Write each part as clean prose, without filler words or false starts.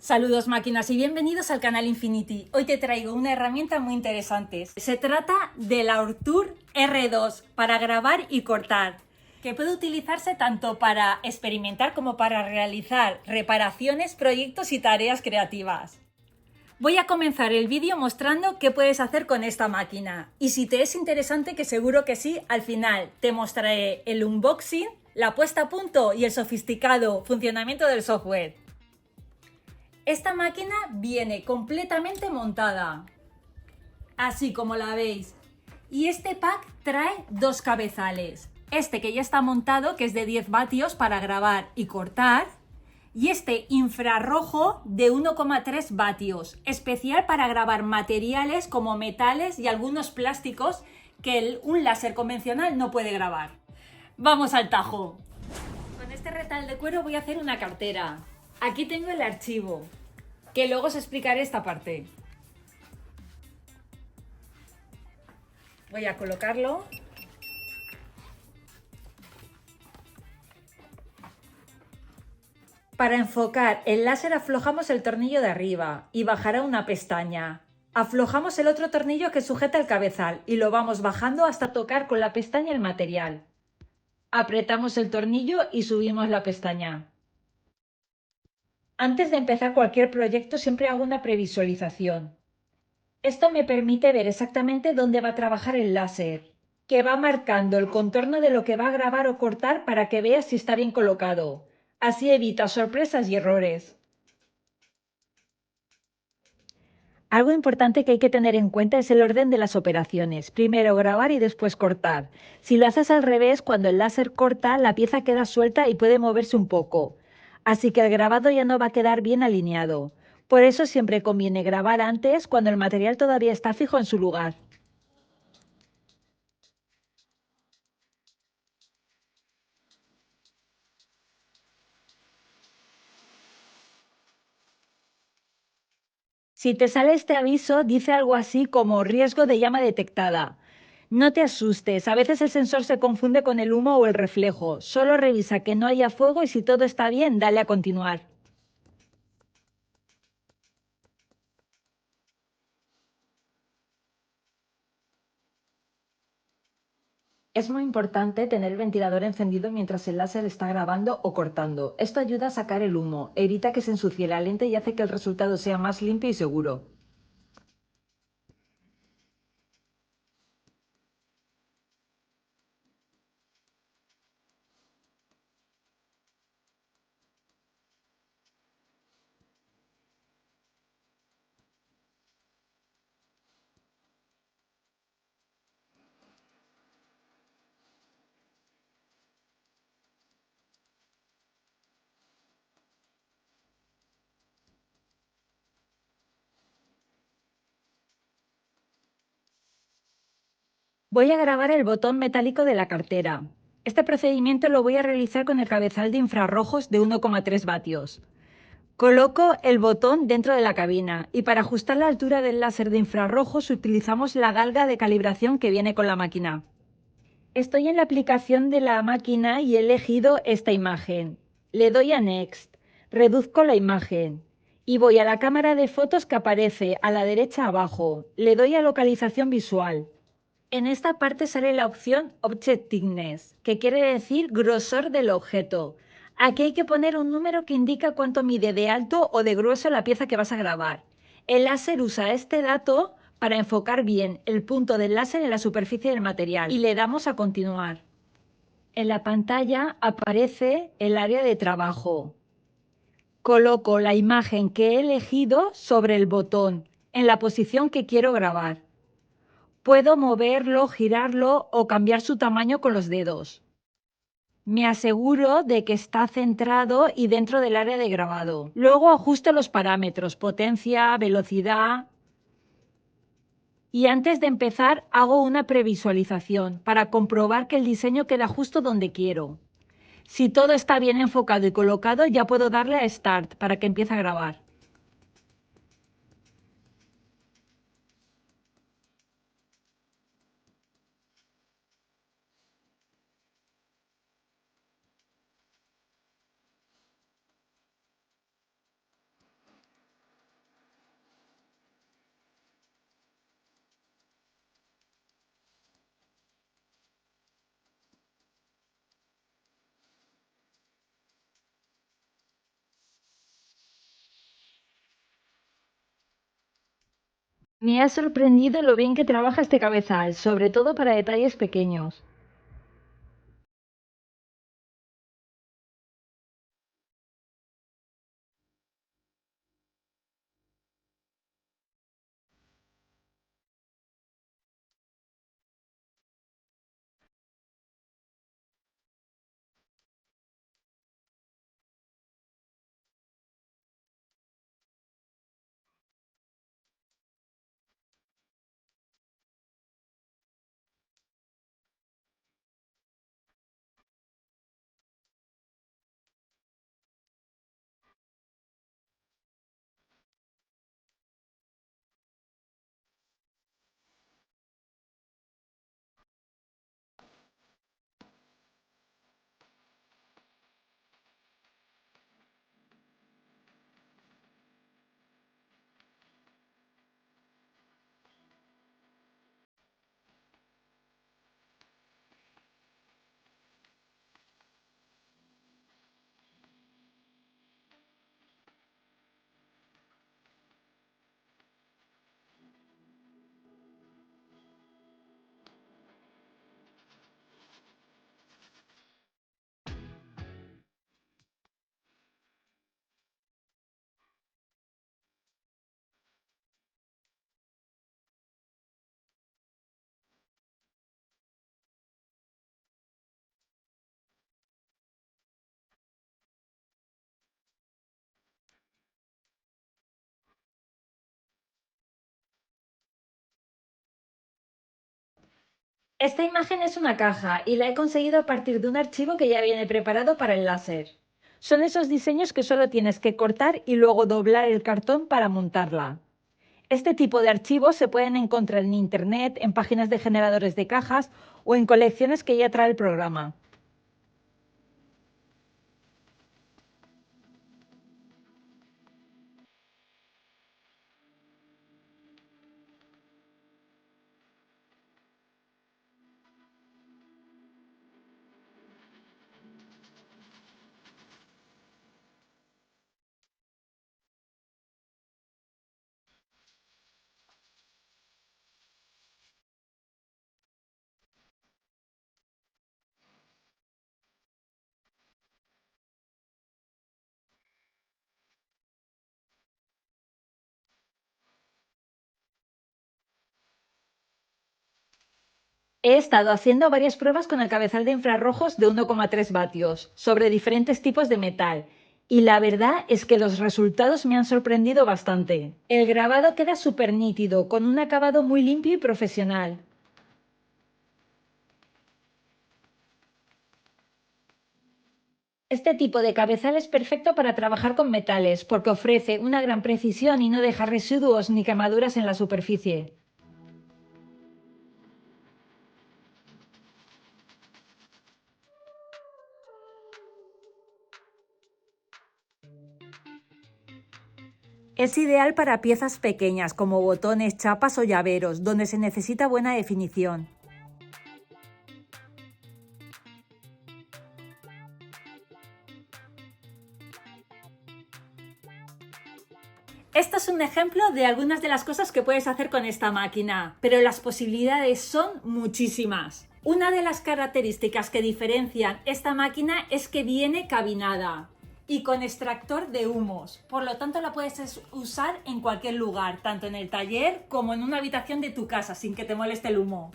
Saludos máquinas y bienvenidos al canal Infinity. Hoy te traigo una herramienta muy interesante. Se trata de la Ortur R2 para grabar y cortar, que puede utilizarse tanto para experimentar como para realizar reparaciones, proyectos y tareas creativas. Voy a comenzar el vídeo mostrando qué puedes hacer con esta máquina y si te es interesante, que seguro que sí, al final te mostraré el unboxing, la puesta a punto y el sofisticado funcionamiento del software. Esta máquina viene completamente montada, así como la veis, y este pack trae dos cabezales. Este que ya está montado, que es de 10 vatios para grabar y cortar, y este infrarrojo de 1,3 vatios, especial para grabar materiales como metales y algunos plásticos que un láser convencional no puede grabar. Vamos al tajo. Con este retal de cuero voy a hacer una cartera. Aquí tengo el archivo, que luego os explicaré esta parte. Voy a colocarlo. Para enfocar el láser aflojamos el tornillo de arriba y bajará una pestaña. Aflojamos el otro tornillo que sujeta el cabezal y lo vamos bajando hasta tocar con la pestaña el material. Apretamos el tornillo y subimos la pestaña. Antes de empezar cualquier proyecto siempre hago una previsualización. Esto me permite ver exactamente dónde va a trabajar el láser, que va marcando el contorno de lo que va a grabar o cortar para que veas si está bien colocado. Así evita sorpresas y errores. Algo importante que hay que tener en cuenta es el orden de las operaciones. Primero grabar y después cortar. Si lo haces al revés, cuando el láser corta, la pieza queda suelta y puede moverse un poco. Así que el grabado ya no va a quedar bien alineado. Por eso siempre conviene grabar antes, cuando el material todavía está fijo en su lugar. Si te sale este aviso, dice algo así como riesgo de llama detectada. No te asustes, a veces el sensor se confunde con el humo o el reflejo. Solo revisa que no haya fuego y si todo está bien, dale a continuar. Es muy importante tener el ventilador encendido mientras el láser está grabando o cortando. Esto ayuda a sacar el humo, evita que se ensucie la lente y hace que el resultado sea más limpio y seguro. Voy a grabar el botón metálico de la cartera. Este procedimiento lo voy a realizar con el cabezal de infrarrojos de 1,3 vatios. Coloco el botón dentro de la cabina y para ajustar la altura del láser de infrarrojos utilizamos la galga de calibración que viene con la máquina. Estoy en la aplicación de la máquina y he elegido esta imagen. Le doy a Next, reduzco la imagen y voy a la cámara de fotos que aparece a la derecha abajo. Le doy a localización visual. En esta parte sale la opción Object Thickness, que quiere decir grosor del objeto. Aquí hay que poner un número que indica cuánto mide de alto o de grueso la pieza que vas a grabar. El láser usa este dato para enfocar bien el punto del láser en la superficie del material y le damos a continuar. En la pantalla aparece el área de trabajo. Coloco la imagen que he elegido sobre el botón, en la posición que quiero grabar. Puedo moverlo, girarlo o cambiar su tamaño con los dedos. Me aseguro de que está centrado y dentro del área de grabado. Luego ajusto los parámetros, potencia, velocidad. Y antes de empezar hago una previsualización para comprobar que el diseño queda justo donde quiero. Si todo está bien enfocado y colocado, ya puedo darle a Start para que empiece a grabar. Me ha sorprendido lo bien que trabaja este cabezal, sobre todo para detalles pequeños. Esta imagen es una caja y la he conseguido a partir de un archivo que ya viene preparado para el láser. Son esos diseños que solo tienes que cortar y luego doblar el cartón para montarla. Este tipo de archivos se pueden encontrar en Internet, en páginas de generadores de cajas o en colecciones que ya trae el programa. He estado haciendo varias pruebas con el cabezal de infrarrojos de 1,3 vatios sobre diferentes tipos de metal y la verdad es que los resultados me han sorprendido bastante. El grabado queda súper nítido, con un acabado muy limpio y profesional. Este tipo de cabezal es perfecto para trabajar con metales porque ofrece una gran precisión y no deja residuos ni quemaduras en la superficie. Es ideal para piezas pequeñas como botones, chapas o llaveros, donde se necesita buena definición. Esto es un ejemplo de algunas de las cosas que puedes hacer con esta máquina, pero las posibilidades son muchísimas. Una de las características que diferencian esta máquina es que viene cabinada y con extractor de humos. Por lo tanto, la puedes usar en cualquier lugar, tanto en el taller como en una habitación de tu casa, sin que te moleste el humo.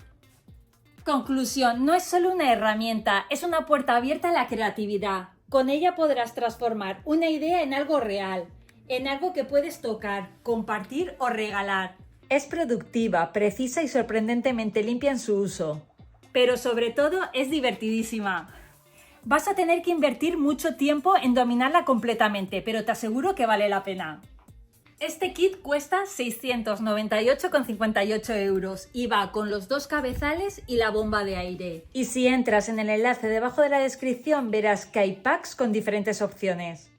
Conclusión, no es solo una herramienta, es una puerta abierta a la creatividad. Con ella podrás transformar una idea en algo real, en algo que puedes tocar, compartir o regalar. Es productiva, precisa y sorprendentemente limpia en su uso. Pero sobre todo es divertidísima. Vas a tener que invertir mucho tiempo en dominarla completamente, pero te aseguro que vale la pena. Este kit cuesta 698,58 euros y va con los dos cabezales y la bomba de aire. Y si entras en el enlace debajo de la descripción verás que hay packs con diferentes opciones.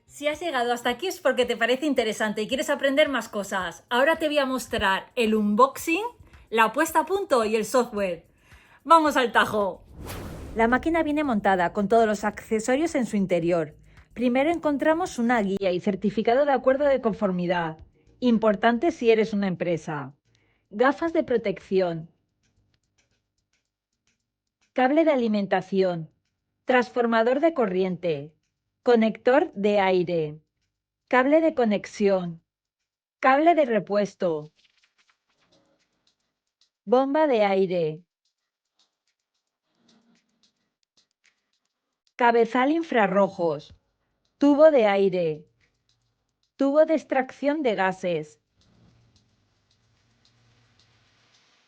Si has llegado hasta aquí es porque te parece interesante y quieres aprender más cosas. Ahora te voy a mostrar el unboxing, la puesta a punto y el software. ¡Vamos al tajo! La máquina viene montada con todos los accesorios en su interior, Primero encontramos una guía y certificado de acuerdo de conformidad, importante si eres una empresa. Gafas de protección. Cable de alimentación. Transformador de corriente. Conector de aire. Cable de conexión. Cable de repuesto. Bomba de aire. Cabezal infrarrojos. Tubo de aire. Tubo de extracción de gases.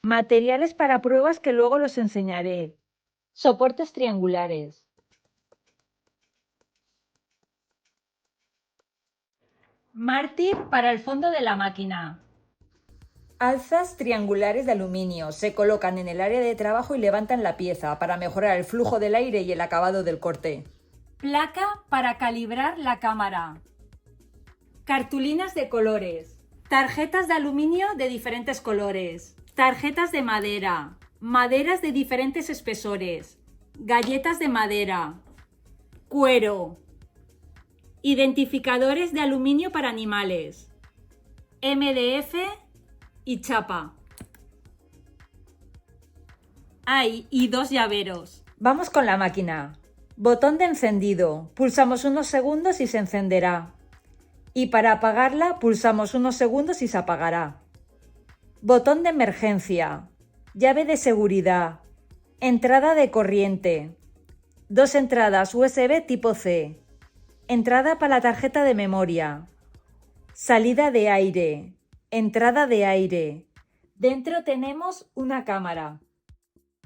Materiales para pruebas que luego los enseñaré. Soportes triangulares. Mártir para el fondo de la máquina. Alzas triangulares de aluminio se colocan en el área de trabajo y levantan la pieza para mejorar el flujo del aire y el acabado del corte. Placa para calibrar la cámara. Cartulinas de colores. Tarjetas de aluminio de diferentes colores. Tarjetas de madera. Maderas de diferentes espesores. Galletas de madera. Cuero. Identificadores de aluminio para animales. MDF y chapa. Y 2 llaveros. Vamos con la máquina. Botón de encendido. Pulsamos unos segundos y se encenderá. Y para apagarla, pulsamos unos segundos y se apagará. Botón de emergencia. Llave de seguridad. Entrada de corriente. 2 entradas USB tipo C. Entrada para la tarjeta de memoria. Salida de aire. Entrada de aire. Dentro tenemos una cámara.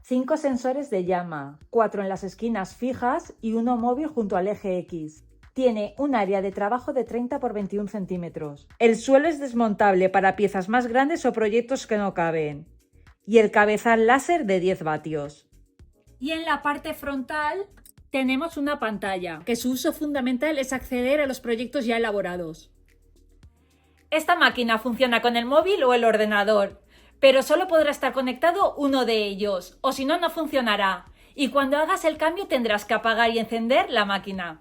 5 sensores de llama, 4 en las esquinas fijas y 1 móvil junto al eje X. Tiene un área de trabajo de 30 por 21 centímetros. El suelo es desmontable para piezas más grandes o proyectos que no caben. Y el cabezal láser de 10 vatios. Y en la parte frontal tenemos una pantalla, que su uso fundamental es acceder a los proyectos ya elaborados. Esta máquina funciona con el móvil o el ordenador, pero solo podrá estar conectado uno de ellos, o si no, no funcionará. Y cuando hagas el cambio tendrás que apagar y encender la máquina.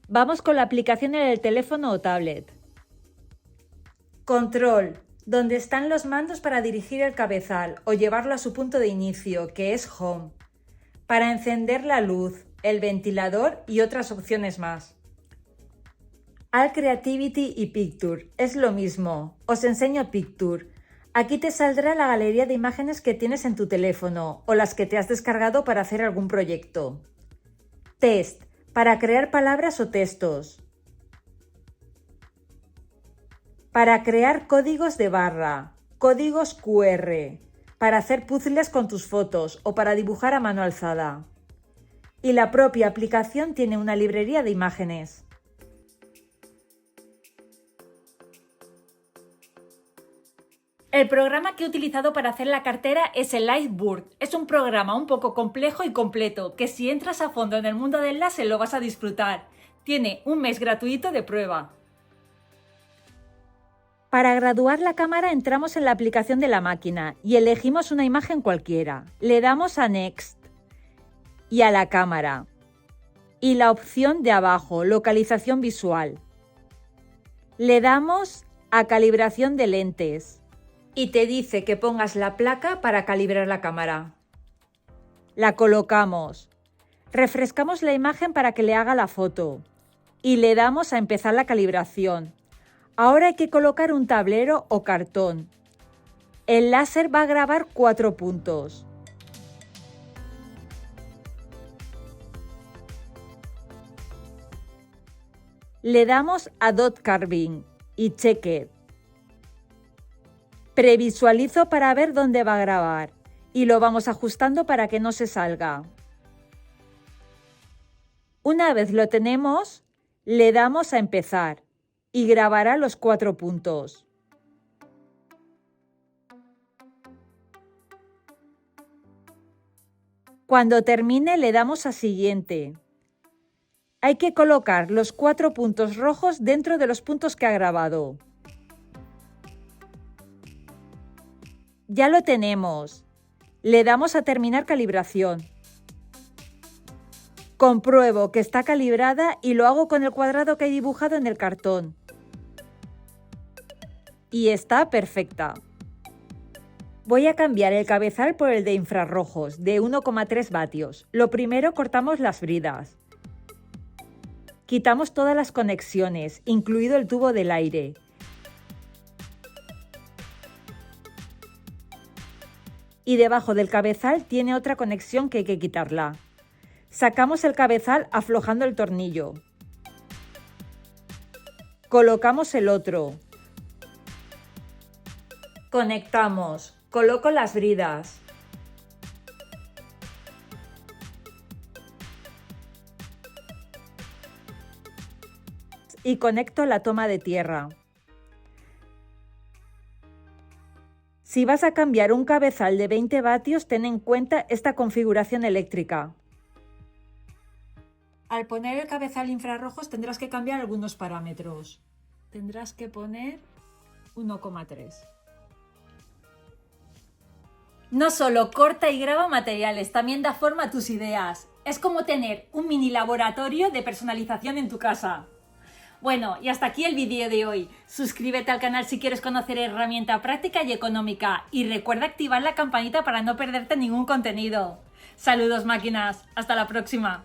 Vamos con la aplicación en el teléfono o tablet. Control, donde están los mandos para dirigir el cabezal o llevarlo a su punto de inicio, que es Home. Para encender la luz, el ventilador y otras opciones más. All Creativity y Picture, es lo mismo. Os enseño Picture. Aquí te saldrá la galería de imágenes que tienes en tu teléfono o las que te has descargado para hacer algún proyecto. Test, para crear palabras o textos. Para crear códigos de barra, códigos QR, para hacer puzzles con tus fotos o para dibujar a mano alzada. Y la propia aplicación tiene una librería de imágenes. El programa que he utilizado para hacer la cartera es el Lightboard. Es un programa un poco complejo y completo, que si entras a fondo en el mundo del láser lo vas a disfrutar. Tiene un mes gratuito de prueba. Para graduar la cámara entramos en la aplicación de la máquina y elegimos una imagen cualquiera. Le damos a Next y a la cámara. Y la opción de abajo, localización visual. Le damos a calibración de lentes. Y te dice que pongas la placa para calibrar la cámara. La colocamos. Refrescamos la imagen para que le haga la foto. Y le damos a empezar la calibración. Ahora hay que colocar un tablero o cartón. El láser va a grabar 4 puntos. Le damos a Dot Carving y Check. Previsualizo para ver dónde va a grabar y lo vamos ajustando para que no se salga. Una vez lo tenemos, le damos a empezar y grabará los 4 puntos. Cuando termine le damos a siguiente. Hay que colocar los 4 puntos rojos dentro de los puntos que ha grabado. Ya lo tenemos. Le damos a terminar calibración. Compruebo que está calibrada y lo hago con el cuadrado que he dibujado en el cartón. Y está perfecta. Voy a cambiar el cabezal por el de infrarrojos, de 1,3 vatios. Lo primero, cortamos las bridas. Quitamos todas las conexiones, incluido el tubo del aire. Y debajo del cabezal tiene otra conexión que hay que quitarla. Sacamos el cabezal aflojando el tornillo. Colocamos el otro. Conectamos. Coloco las bridas. Y conecto la toma de tierra. Si vas a cambiar un cabezal de 20 vatios, ten en cuenta esta configuración eléctrica. Al poner el cabezal infrarrojos tendrás que cambiar algunos parámetros. Tendrás que poner 1,3. No solo corta y graba materiales, también da forma a tus ideas. Es como tener un mini laboratorio de personalización en tu casa. Bueno, y hasta aquí el vídeo de hoy. Suscríbete al canal si quieres conocer herramienta práctica y económica. Y recuerda activar la campanita para no perderte ningún contenido. Saludos máquinas, hasta la próxima.